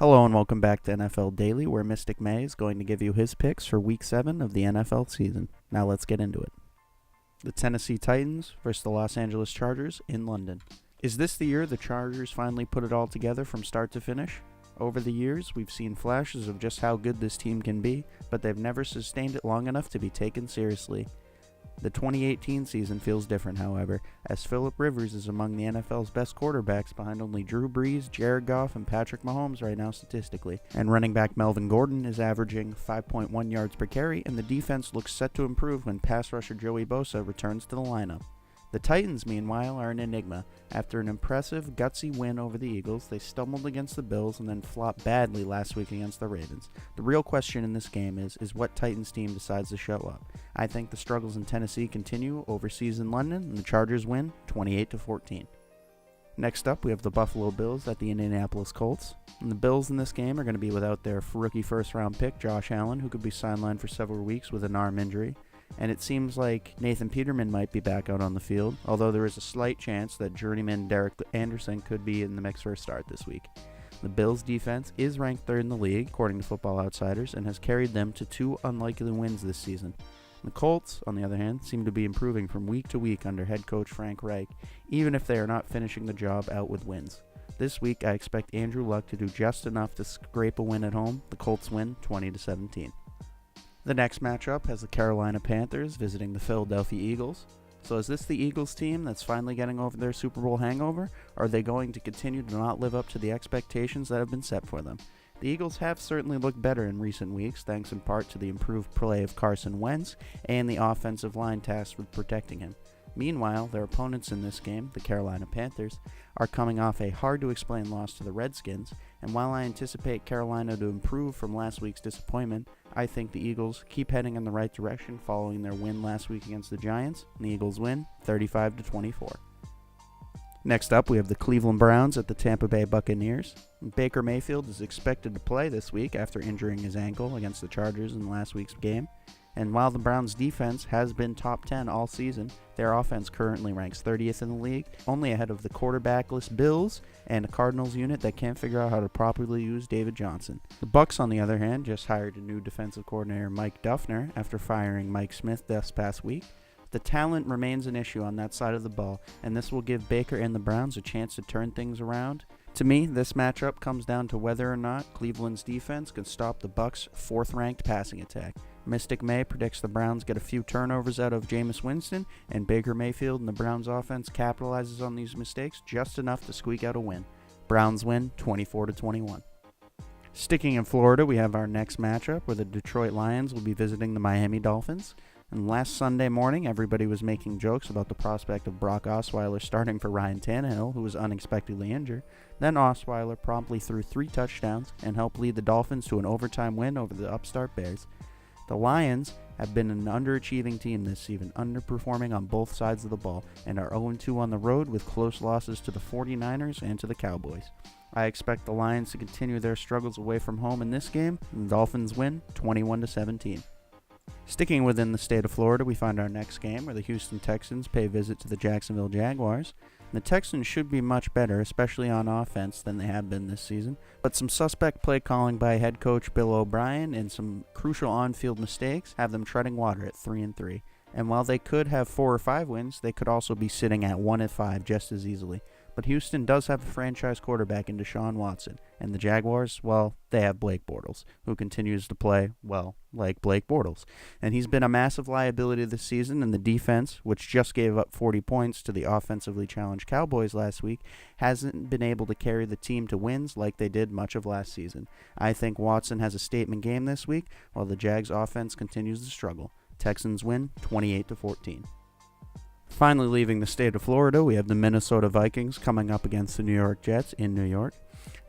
Hello and welcome back to NFL Daily, where Mystic May is going to give you his picks for Week 7 of the NFL season. Now let's get into it. The Tennessee Titans versus the Los Angeles Chargers in London. Is this the year the Chargers finally put it all together from start to finish? Over the years, we've seen flashes of just how good this team can be, but they've never sustained it long enough to be taken seriously. The 2018 season feels different, however, as Phillip Rivers is among the NFL's best quarterbacks behind only Drew Brees, Jared Goff, and Patrick Mahomes right now statistically. And running back Melvin Gordon is averaging 5.1 yards per carry, and the defense looks set to improve when pass rusher Joey Bosa returns to the lineup. The Titans, meanwhile, are an enigma. After an impressive, gutsy win over the Eagles, they stumbled against the Bills and then flopped badly last week against the Ravens. The real question in this game is what Titans team decides to show up. I think the struggles in Tennessee continue overseas in London, and the Chargers win 28-14. Next up, we have the Buffalo Bills at the Indianapolis Colts. And the Bills in this game are going to be without their rookie first-round pick, Josh Allen, who could be sidelined for several weeks with an arm injury. And it seems like Nathan Peterman might be back out on the field, although there is a slight chance that journeyman Derek Anderson could be in the mix for a start this week. The Bills' defense is ranked third in the league, according to Football Outsiders, and has carried them to 2 unlikely wins this season. The Colts, on the other hand, seem to be improving from week to week under head coach Frank Reich, even if they are not finishing the job out with wins. This week, I expect Andrew Luck to do just enough to scrape a win at home. The Colts win 20-17. The next matchup has the Carolina Panthers visiting the Philadelphia Eagles. So is this the Eagles team that's finally getting over their Super Bowl hangover, or are they going to continue to not live up to the expectations that have been set for them? The Eagles have certainly looked better in recent weeks, thanks in part to the improved play of Carson Wentz and the offensive line tasked with protecting him. Meanwhile, their opponents in this game, the Carolina Panthers, are coming off a hard-to-explain loss to the Redskins, and while I anticipate Carolina to improve from last week's disappointment, I think the Eagles keep heading in the right direction following their win last week against the Giants, and the Eagles win 35-24. Next up, we have the Cleveland Browns at the Tampa Bay Buccaneers. Baker Mayfield is expected to play this week after injuring his ankle against the Chargers in last week's game. And while the Browns' defense has been top 10 all season, their offense currently ranks 30th in the league, only ahead of the quarterbackless Bills and a Cardinals unit that can't figure out how to properly use David Johnson. The Bucs, on the other hand, just hired a new defensive coordinator, Mike Duffner, after firing Mike Smith this past week. The talent remains an issue on that side of the ball, and this will give Baker and the Browns a chance to turn things around. To me, this matchup comes down to whether or not Cleveland's defense can stop the Bucs' 4th-ranked passing attack. Mystic May predicts the Browns get a few turnovers out of Jameis Winston, and Baker Mayfield and the Browns offense capitalizes on these mistakes just enough to squeak out a win. Browns win 24-21. Sticking in Florida, we have our next matchup where the Detroit Lions will be visiting the Miami Dolphins. And last Sunday morning, everybody was making jokes about the prospect of Brock Osweiler starting for Ryan Tannehill, who was unexpectedly injured. Then Osweiler promptly threw 3 touchdowns and helped lead the Dolphins to an overtime win over the upstart Bears. The Lions have been an underachieving team this season, underperforming on both sides of the ball, and are 0-2 on the road with close losses to the 49ers and to the Cowboys. I expect the Lions to continue their struggles away from home in this game, and the Dolphins win 21-17. Sticking within the state of Florida, we find our next game where the Houston Texans pay visit to the Jacksonville Jaguars. The Texans should be much better, especially on offense, than they have been this season, but some suspect play calling by head coach Bill O'Brien and some crucial on-field mistakes have them treading water at 3-3. And while they could have 4 or 5 wins, they could also be sitting at 1-5 just as easily. But Houston does have a franchise quarterback in Deshaun Watson, and the Jaguars, well, they have Blake Bortles, who continues to play, well, like Blake Bortles. And he's been a massive liability this season, and the defense, which just gave up 40 points to the offensively challenged Cowboys last week, hasn't been able to carry the team to wins like they did much of last season. I think Watson has a statement game this week, while the Jags offense continues to struggle. Texans win 28-14. Finally, leaving the state of Florida, we have the Minnesota Vikings coming up against the New York Jets in New York.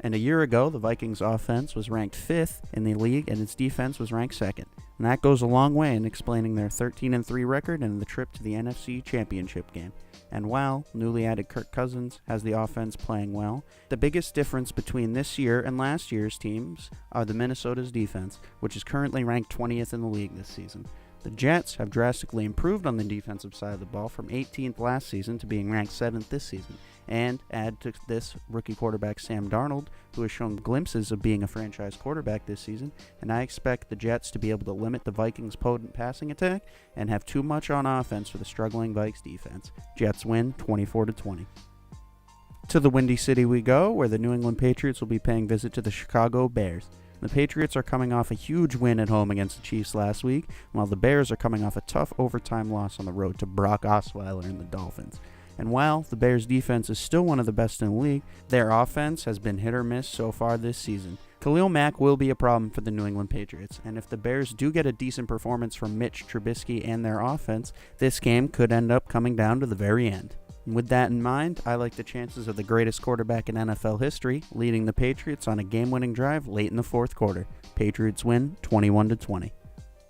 And a year ago, the Vikings offense was ranked 5th in the league and its defense was ranked 2nd. And that goes a long way in explaining their 13-3 record and the trip to the NFC Championship game. And while newly added Kirk Cousins has the offense playing well, the biggest difference between this year and last year's teams are the Minnesota's defense, which is currently ranked 20th in the league this season. The Jets have drastically improved on the defensive side of the ball from 18th last season to being ranked 7th this season, And add to this rookie quarterback Sam Darnold, who has shown glimpses of being a franchise quarterback this season, and I expect the Jets to be able to limit the Vikings' potent passing attack and have too much on offense for the struggling Vikes defense. Jets win 24-20. To the Windy City we go, where the New England Patriots will be paying visit to the Chicago Bears. The Patriots are coming off a huge win at home against the Chiefs last week, while the Bears are coming off a tough overtime loss on the road to Brock Osweiler and the Dolphins. And while the Bears' defense is still one of the best in the league, their offense has been hit or miss so far this season. Khalil Mack will be a problem for the New England Patriots, and if the Bears do get a decent performance from Mitch Trubisky and their offense, this game could end up coming down to the very end. With that in mind, I like the chances of the greatest quarterback in NFL history leading the Patriots on a game-winning drive late in the fourth quarter. Patriots win 21-20.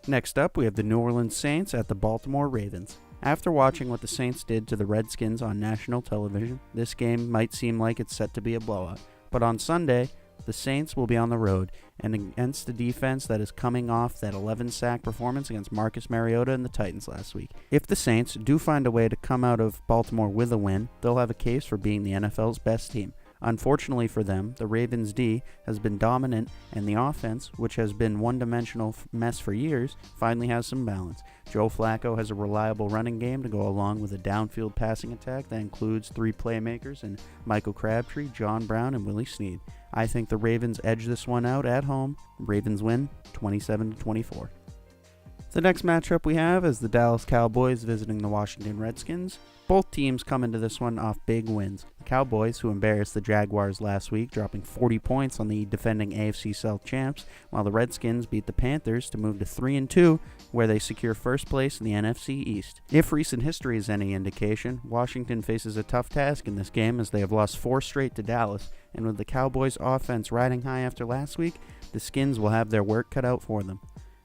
Next up, we have the New Orleans Saints at the Baltimore Ravens. After watching what the Saints did to the Redskins on national television, this game might seem like it's set to be a blowout. But on Sunday, the Saints will be on the road and against a defense that is coming off that 11-sack performance against Marcus Mariota and the Titans last week. If the Saints do find a way to come out of Baltimore with a win, they'll have a case for being the NFL's best team. Unfortunately for them, the Ravens' D has been dominant, and the offense, which has been one-dimensional mess for years, finally has some balance. Joe Flacco has a reliable running game to go along with a downfield passing attack that includes three playmakers in Michael Crabtree, John Brown, and Willie Snead. I think the Ravens edge this one out at home. Ravens win 27-24. The next matchup we have is the Dallas Cowboys visiting the Washington Redskins. Both teams come into this one off big wins. The Cowboys, who embarrassed the Jaguars last week, dropping 40 points on the defending AFC South champs, while the Redskins beat the Panthers to move to 3-2, where they secure first place in the NFC East. If recent history is any indication, Washington faces a tough task in this game as they have lost 4 straight to Dallas, and with the Cowboys' offense riding high after last week, the Skins will have their work cut out for them.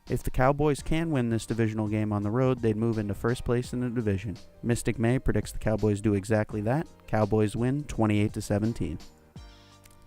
If the Cowboys can win this divisional game on the road, they'd move into first place in the division. Mystic May predicts the Cowboys do exactly that. Cowboys win 28-17.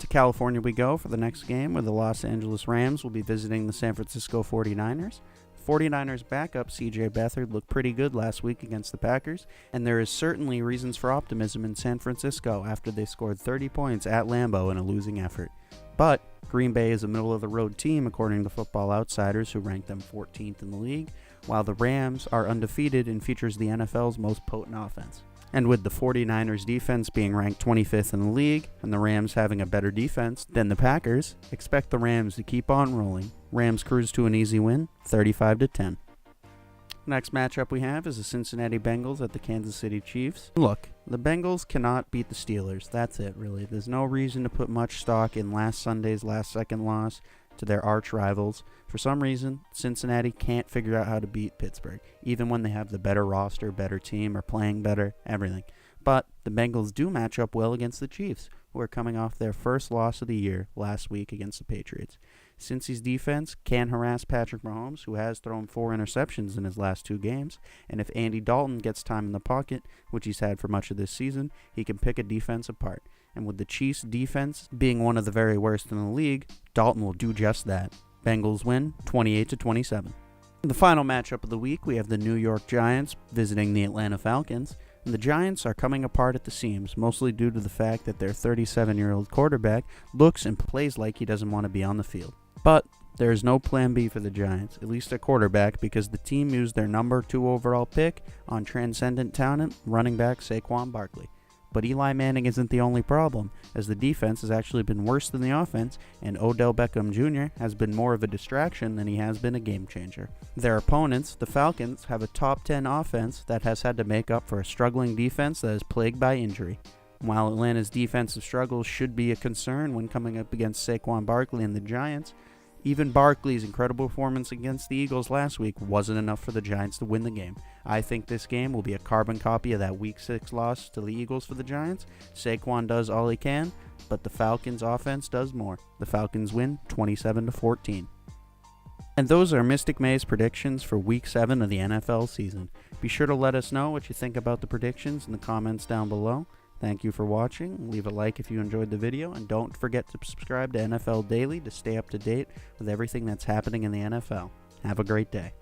To California we go for the next game, where the Los Angeles Rams will be visiting the San Francisco 49ers. 49ers backup CJ Beathard looked pretty good last week against the Packers, and there is certainly reasons for optimism in San Francisco after they scored 30 points at Lambeau in a losing effort. But Green Bay is a middle-of-the-road team according to Football Outsiders, who ranked them 14th in the league, while the Rams are undefeated and features the NFL's most potent offense. And with the 49ers defense being ranked 25th in the league, and the Rams having a better defense than the Packers, expect the Rams to keep on rolling. Rams cruise to an easy win, 35-10. Next matchup we have is the Cincinnati Bengals at the Kansas City Chiefs. Look, the Bengals cannot beat the Steelers. That's it, really. There's no reason to put much stock in last Sunday's last-second loss to their arch rivals. For some reason, Cincinnati can't figure out how to beat Pittsburgh, even when they have the better roster, better team, are playing better, everything. But the Bengals do match up well against the Chiefs, who are coming off their first loss of the year last week against the Patriots. Cincy's defense can harass Patrick Mahomes, who has thrown 4 interceptions in his last 2 games, and if Andy Dalton gets time in the pocket, which he's had for much of this season, he can pick a defense apart. And with the Chiefs' defense being one of the very worst in the league, Dalton will do just that. Bengals win 28-27. In the final matchup of the week, we have the New York Giants visiting the Atlanta Falcons. And the Giants are coming apart at the seams, mostly due to the fact that their 37-year-old quarterback looks and plays like he doesn't want to be on the field. But there is no plan B for the Giants, at least at quarterback, because the team used their number 2 overall pick on transcendent talent, running back Saquon Barkley. But Eli Manning isn't the only problem, as the defense has actually been worse than the offense, and Odell Beckham Jr. has been more of a distraction than he has been a game changer. Their opponents, the Falcons, have a top 10 offense that has had to make up for a struggling defense that is plagued by injury. While Atlanta's defensive struggles should be a concern when coming up against Saquon Barkley and the Giants, even Barkley's incredible performance against the Eagles last week wasn't enough for the Giants to win the game. I think this game will be a carbon copy of that Week 6 loss to the Eagles for the Giants. Saquon does all he can, but the Falcons' offense does more. The Falcons win 27-14. And those are Mystic May's predictions for Week 7 of the NFL season. Be sure to let us know what you think about the predictions in the comments down below. Thank you for watching. Leave a like if you enjoyed the video, and don't forget to subscribe to NFL Daily to stay up to date with everything that's happening in the NFL. Have a great day.